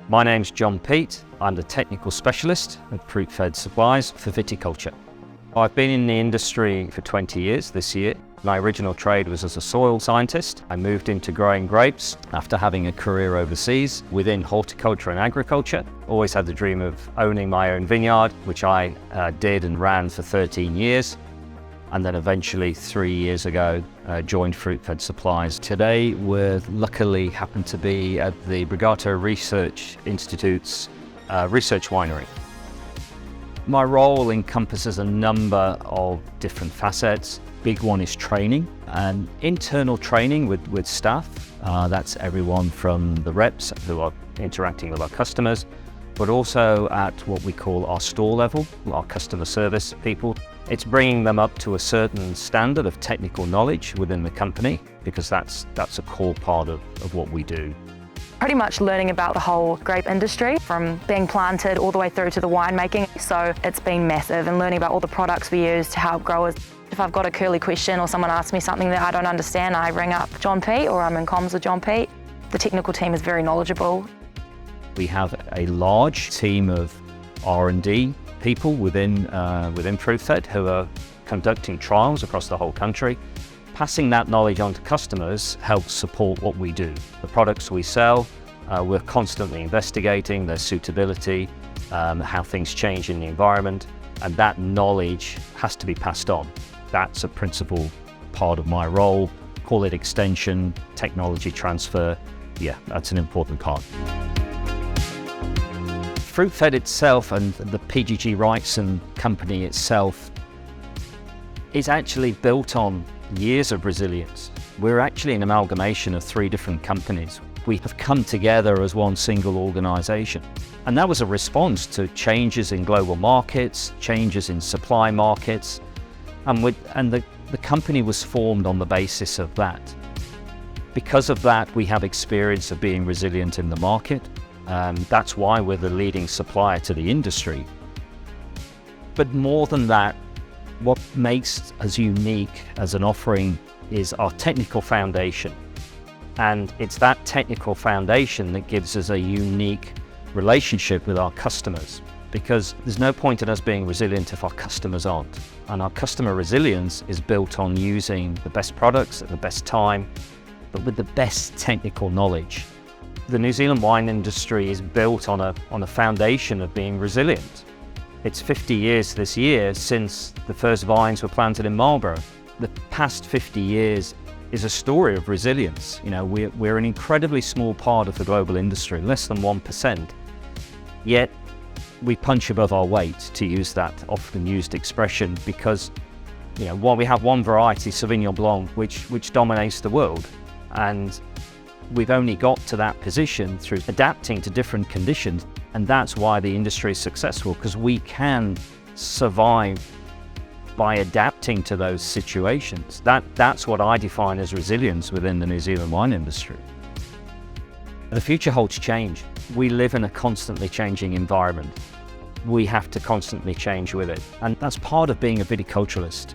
My name's John Peet. I'm the technical specialist at Fruitfed Supplies for viticulture. I've been in the industry for 20 years this year. My original trade was as a soil scientist. I moved into growing grapes after having a career overseas within horticulture and agriculture. Always had the dream of owning my own vineyard, which I did and ran for 13 years. And then eventually 3 years ago, joined Fruitfed Supplies. Today, we're luckily happen to be at the Wrightson Research Institute's research winery. My role encompasses a number of different facets. Big one is training, and internal training with staff. That's everyone from the reps who are interacting with our customers, but also at what we call our store level, our customer service people. It's bringing them up to a certain standard of technical knowledge within the company, because that's a core part of what we do. Pretty much learning about the whole grape industry, from being planted all the way through to the winemaking. So it's been massive, and learning about all the products we use to help growers. If I've got a curly question or someone asks me something that I don't understand, I ring up John Peet, or I'm in comms with John Peet. The technical team is very knowledgeable. We have a large team of R&D people within Fruitfed who are conducting trials across the whole country. Passing that knowledge on to customers helps support what we do. The products we sell, we're constantly investigating their suitability, how things change in the environment, and that knowledge has to be passed on. That's a principal part of my role. Call it extension, technology transfer. Yeah, that's an important part. Fruitfed itself and the PGG Wrightson company itself is actually built on years of resilience. We're actually an amalgamation of 3 different companies. We have come together as one single organisation. And that was a response to changes in global markets, changes in supply markets, and the company was formed on the basis of that. Because of that, we have experience of being resilient in the market. That's why we're the leading supplier to the industry. But more than that, what makes us unique as an offering is our technical foundation. And it's that technical foundation that gives us a unique relationship with our customers, because there's no point in us being resilient if our customers aren't. And our customer resilience is built on using the best products at the best time, but with the best technical knowledge. The New Zealand wine industry is built on a foundation of being resilient. It's 50 years this year since the first vines were planted in Marlborough. The past 50 years is a story of resilience. You know, we're an incredibly small part of the global industry, less than 1%. Yet we punch above our weight, to use that often used expression, because while we have one variety, Sauvignon Blanc, which dominates the world, and we've only got to that position through adapting to different conditions. And that's why the industry is successful, because we can survive by adapting to those situations. That's what I define as resilience within the New Zealand wine industry. The future holds change. We live in a constantly changing environment. We have to constantly change with it. And that's part of being a viticulturalist.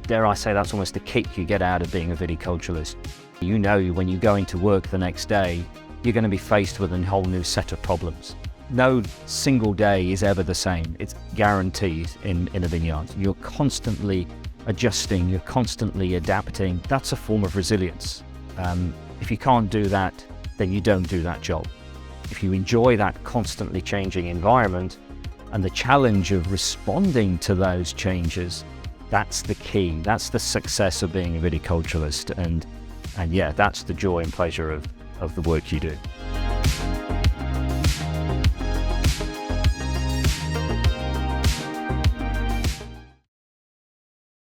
Dare I say, that's almost the kick you get out of being a viticulturalist. You know, when you go into work the next day, you're going to be faced with a whole new set of problems. No single day is ever the same. It's guaranteed in a vineyard. You're constantly adjusting, you're constantly adapting. That's a form of resilience. If you can't do that, then you don't do that job. If you enjoy that constantly changing environment and the challenge of responding to those changes, that's the key. That's the success of being a viticulturalist. And yeah, that's the joy and pleasure of the work you do.